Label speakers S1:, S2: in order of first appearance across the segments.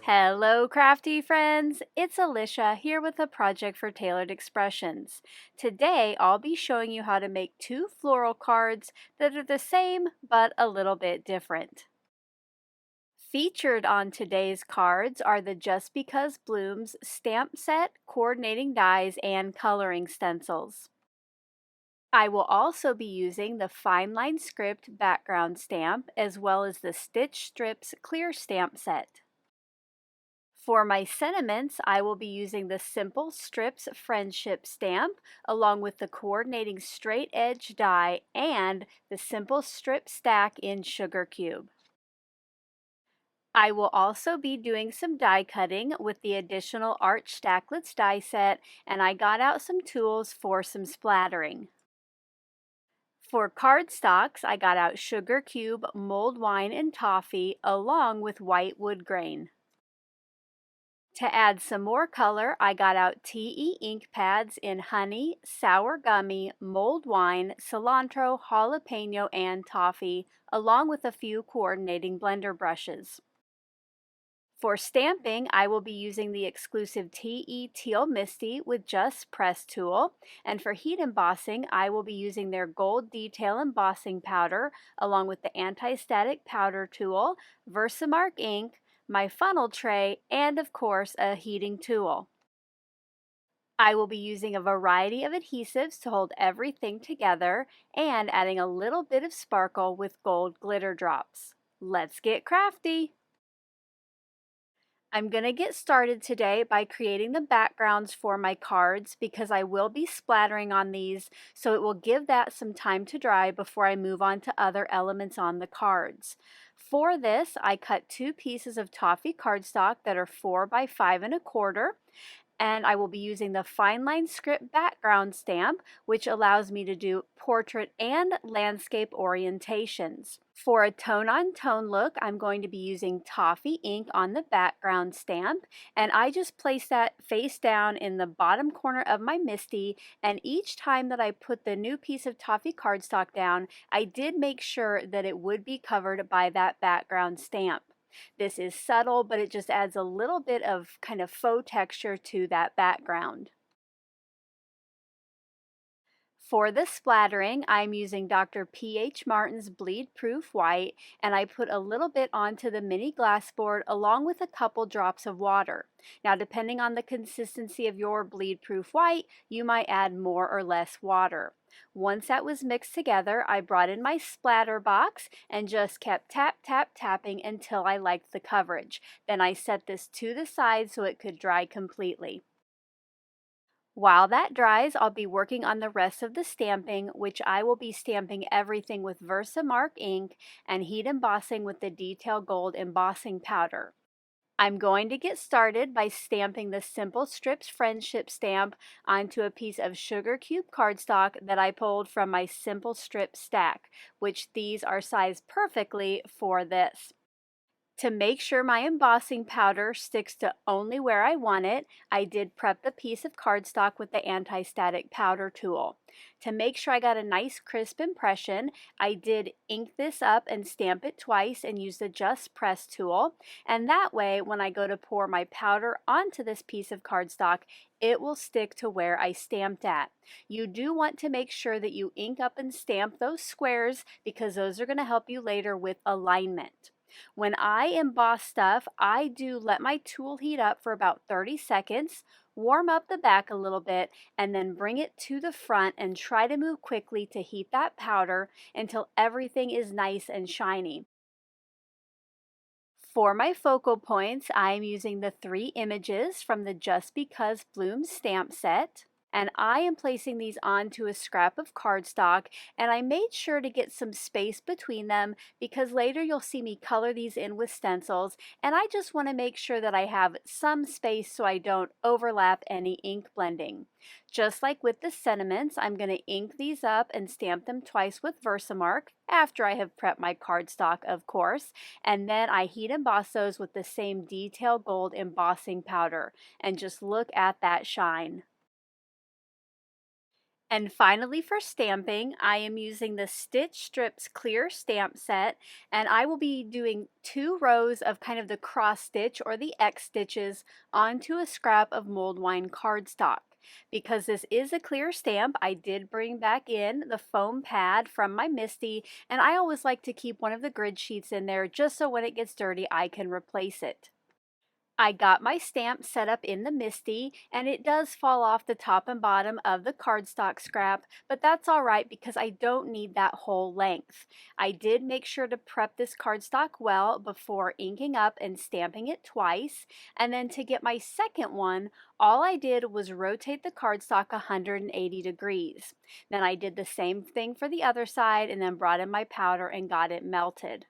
S1: Hello, crafty friends! It's Alicia here with a project for Tailored Expressions. Today, I'll be showing you how to make two floral cards that are the same but a little bit different. Featured on today's cards are the Just Because Blooms stamp set, coordinating dies, and coloring stencils. I will also be using the Fineline script background stamp as well as the Stitch Strips clear stamp set. For my sentiments, I will be using the Simple Strips Friendship stamp along with the coordinating straight edge die and the Simple Strip stack in Sugar Cube. I will also be doing some die cutting with the additional Arch Stacklets die set, and I got out some tools for some splattering. For cardstocks, I got out Sugar Cube, Mulled Wine, and Toffee along with white wood grain. To add some more color, I got out TE ink pads in Honey, Sour Gummy, Mulled Wine, Cilantro, Jalapeño, and Toffee, along with a few coordinating blender brushes. For stamping, I will be using the exclusive TE Teal Misty with Just Press tool, and for heat embossing, I will be using their Gold Detail Embossing Powder, along with the Anti-Static Powder tool, Versamark ink, my funnel tray, and of course a heating tool. I will be using a variety of adhesives to hold everything together and adding a little bit of sparkle with gold glitter drops. Let's get crafty! I'm going to get started today by creating the backgrounds for my cards because I will be splattering on these, so it will give that some time to dry before I move on to other elements on the cards. For this, I cut two pieces of Toffee cardstock that are 4 by 5 1/4, and I will be using the Fineline script background stamp, which allows me to do portrait and landscape orientations. For a tone-on-tone look, I'm going to be using Toffee ink on the background stamp, and I just place that face down in the bottom corner of my Misty, and each time that I put the new piece of Toffee cardstock down, I did make sure that it would be covered by that background stamp. This is subtle, but it just adds a little bit of kind of faux texture to that background. For the splattering, I'm using Dr. P.H. Martin's Bleed Proof White, and I put a little bit onto the mini glass board along with a couple drops of water. Now, depending on the consistency of your bleed proof white, you might add more or less water. Once that was mixed together, I brought in my splatter box and just kept tapping until I liked the coverage. Then I set this to the side so it could dry completely. While that dries, I'll be working on the rest of the stamping, which I will be stamping everything with Versamark ink and heat embossing with the Detail Gold embossing powder. I'm going to get started by stamping the Simple Strips Friendship stamp onto a piece of Sugar Cube cardstock that I pulled from my Simple Strip stack, which these are sized perfectly for this. To make sure my embossing powder sticks to only where I want it, I did prep the piece of cardstock with the anti-static powder tool. To make sure I got a nice crisp impression, I did ink this up and stamp it twice and use the Just Press tool. And that way, when I go to pour my powder onto this piece of cardstock, it will stick to where I stamped at. You do want to make sure that you ink up and stamp those squares because those are going to help you later with alignment. When I emboss stuff, I do let my tool heat up for about 30 seconds, warm up the back a little bit, and then bring it to the front and try to move quickly to heat that powder until everything is nice and shiny. For my focal points, I'm using the 3 images from the Just Because Blooms stamp set. And I am placing these onto a scrap of cardstock, and I made sure to get some space between them because later you'll see me color these in with stencils, and I just want to make sure that I have some space so I don't overlap any ink blending. Just like with the sentiments, I'm going to ink these up and stamp them twice with Versamark after I have prepped my cardstock, of course, and then I heat emboss those with the same Detail Gold embossing powder, and just look at that shine. And finally, for stamping, I am using the Stitch Strips Clear Stamp Set, and I will be doing 2 rows of kind of the cross stitch or the X stitches onto a scrap of mulled wine cardstock. Because this is a clear stamp, I did bring back in the foam pad from my Misty, and I always like to keep one of the grid sheets in there just so when it gets dirty I can replace it. I got my stamp set up in the Misty, and it does fall off the top and bottom of the cardstock scrap, but that's alright because I don't need that whole length. I did make sure to prep this cardstock well before inking up and stamping it twice, and then to get my second one, all I did was rotate the cardstock 180 degrees. Then I did the same thing for the other side and then brought in my powder and got it melted.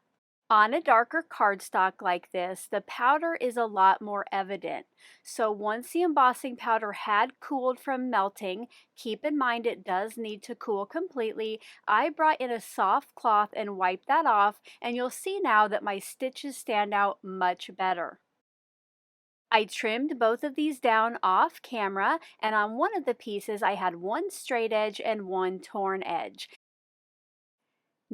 S1: On a darker cardstock like this, the powder is a lot more evident. So once the embossing powder had cooled from melting, keep in mind it does need to cool completely, I brought in a soft cloth and wiped that off, and you'll see now that my stitches stand out much better. I trimmed both of these down off camera, and on one of the pieces I had one straight edge and one torn edge.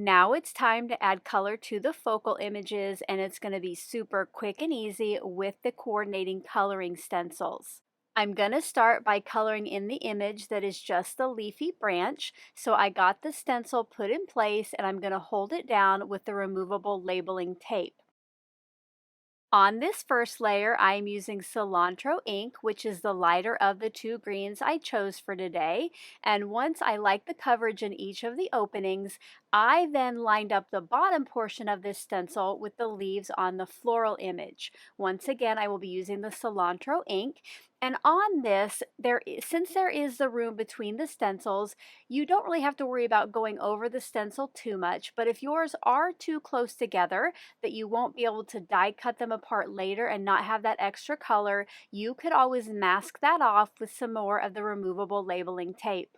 S1: Now it's time to add color to the focal images, and it's going to be super quick and easy with the coordinating coloring stencils. I'm going to start by coloring in the image that is just the leafy branch. So I got the stencil put in place and I'm going to hold it down with the removable labeling tape. On this first layer, I am using Cilantro ink, which is the lighter of the 2 greens I chose for today. And once I like the coverage in each of the openings, I then lined up the bottom portion of this stencil with the leaves on the floral image. Once again, I will be using the Cilantro ink. And on this, since there is the room between the stencils, you don't really have to worry about going over the stencil too much. But if yours are too close together, that you won't be able to die cut them apart later and not have that extra color, you could always mask that off with some more of the removable labeling tape.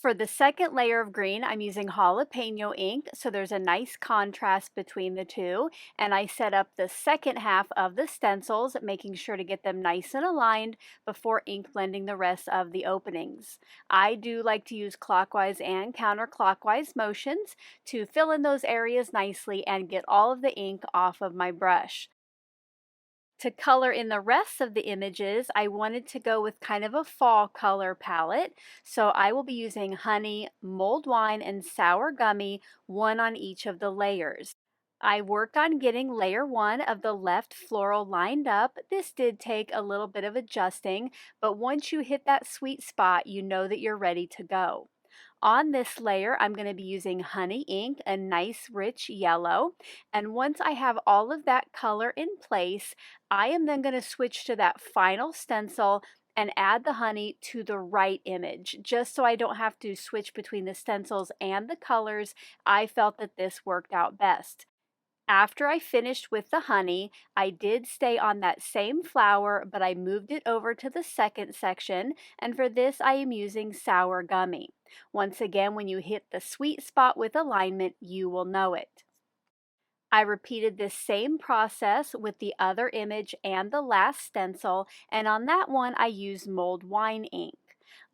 S1: For the second layer of green, I'm using Jalapeño ink, so there's a nice contrast between the two. And I set up the second half of the stencils, making sure to get them nice and aligned before ink blending the rest of the openings. I do like to use clockwise and counterclockwise motions to fill in those areas nicely and get all of the ink off of my brush. To color in the rest of the images, I wanted to go with kind of a fall color palette, so I will be using honey, mulled wine, and sour gummy, one on each of the layers. I worked on getting layer 1 of the left floral lined up. This did take a little bit of adjusting, but once you hit that sweet spot, you know that you're ready to go. On this layer, I'm going to be using honey ink, a nice rich yellow. And once I have all of that color in place, I am then going to switch to that final stencil and add the honey to the right image. Just so I don't have to switch between the stencils and the colors, I felt that this worked out best. After I finished with the honey, I did stay on that same flower, but I moved it over to the second section, and for this I am using sour gummy. Once again, when you hit the sweet spot with alignment, you will know it. I repeated this same process with the other image and the last stencil, and on that one I used mulled wine ink.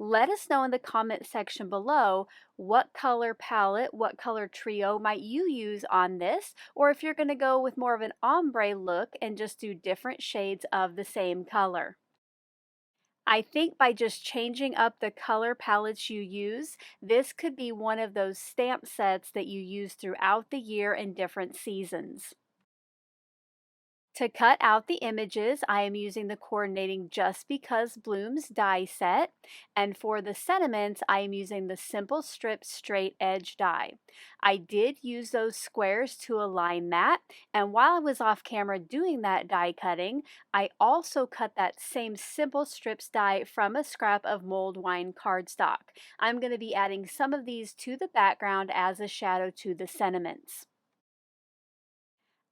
S1: Let us know in the comment section below what color palette, what color trio might you use on this, or if you're going to go with more of an ombre look and just do different shades of the same color. I think by just changing up the color palettes you use, this could be one of those stamp sets that you use throughout the year in different seasons. To cut out the images, I am using the coordinating Just Because Blooms die set, and for the sentiments, I am using the Simple Strip Straight Edge die. I did use those squares to align that, and while I was off camera doing that die cutting, I also cut that same Simple Strips die from a scrap of mulled wine cardstock. I'm going to be adding some of these to the background as a shadow to the sentiments.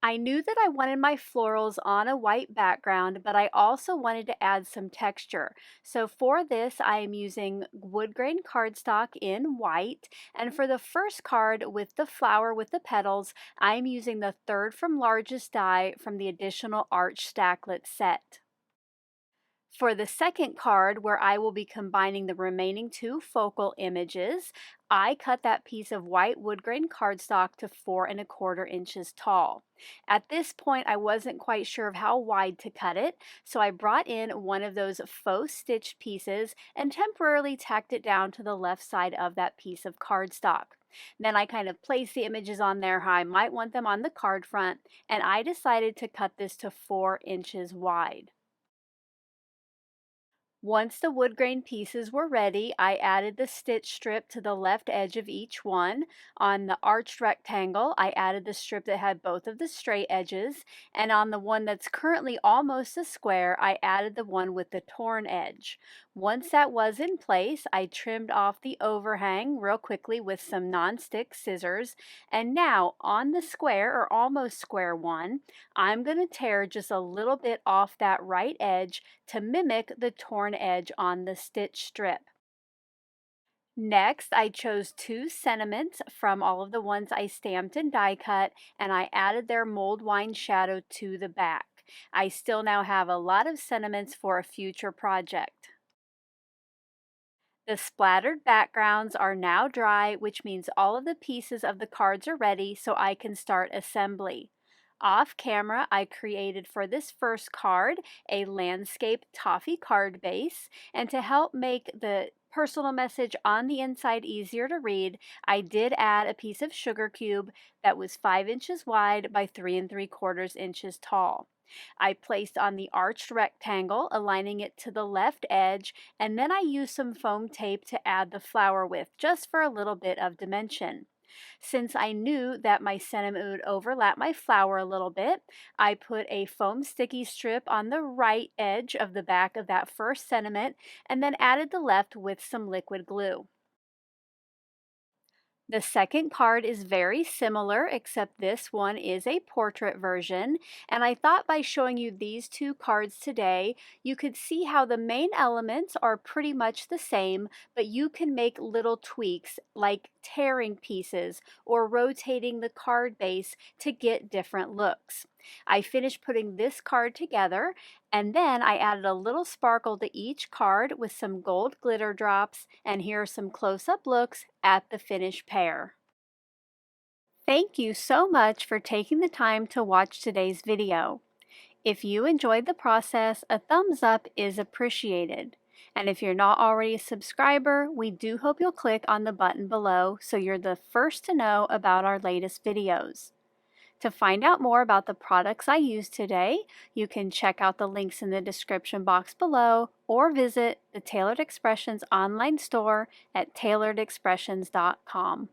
S1: I knew that I wanted my florals on a white background, but I also wanted to add some texture. So for this, I am using Woodgrain cardstock in white, and for the first card with the flower with the petals, I'm using the third from largest die from the additional Arch Stacklet set. For the second card, where I will be combining the remaining two focal images, I cut that piece of white wood grain cardstock to 4¼ inches tall. At this point, I wasn't quite sure of how wide to cut it, so I brought in one of those faux stitched pieces and temporarily tacked it down to the left side of that piece of cardstock. Then I kind of placed the images on there how I might want them on the card front, and I decided to cut this to 4 inches wide. Once the wood grain pieces were ready, I added the stitch strip to the left edge of each one. On the arched rectangle, I added the strip that had both of the straight edges, and on the one that's currently almost a square, I added the one with the torn edge. Once that was in place, I trimmed off the overhang real quickly with some non-stick scissors, and now on the square or almost square one, I'm going to tear just a little bit off that right edge to mimic the torn edge on the stitch strip. Next, I chose 2 sentiments from all of the ones I stamped and die cut, and I added their mold wine shadow to the back. I still now have a lot of sentiments for a future project. The splattered backgrounds are now dry, which means all of the pieces of the cards are ready so I can start assembly. Off camera, I created for this first card a landscape toffee card base, and to help make the personal message on the inside easier to read, I did add a piece of sugar cube that was 5 inches wide by 3¾ inches tall. I placed on the arched rectangle, aligning it to the left edge, and then I used some foam tape to add the flower width, just for a little bit of dimension. Since I knew that my sentiment would overlap my flower a little bit, I put a foam sticky strip on the right edge of the back of that first sentiment and then added the left with some liquid glue. The second card is very similar, except this one is a portrait version, and I thought by showing you these two cards today, you could see how the main elements are pretty much the same, but you can make little tweaks like tearing pieces or rotating the card base to get different looks. I finished putting this card together, and then I added a little sparkle to each card with some gold glitter drops, and here are some close-up looks at the finished pair. Thank you so much for taking the time to watch today's video. If you enjoyed the process, a thumbs up is appreciated. And if you're not already a subscriber, we do hope you'll click on the button below so you're the first to know about our latest videos. To find out more about the products I used today, you can check out the links in the description box below or visit the Tailored Expressions online store at tailoredexpressions.com.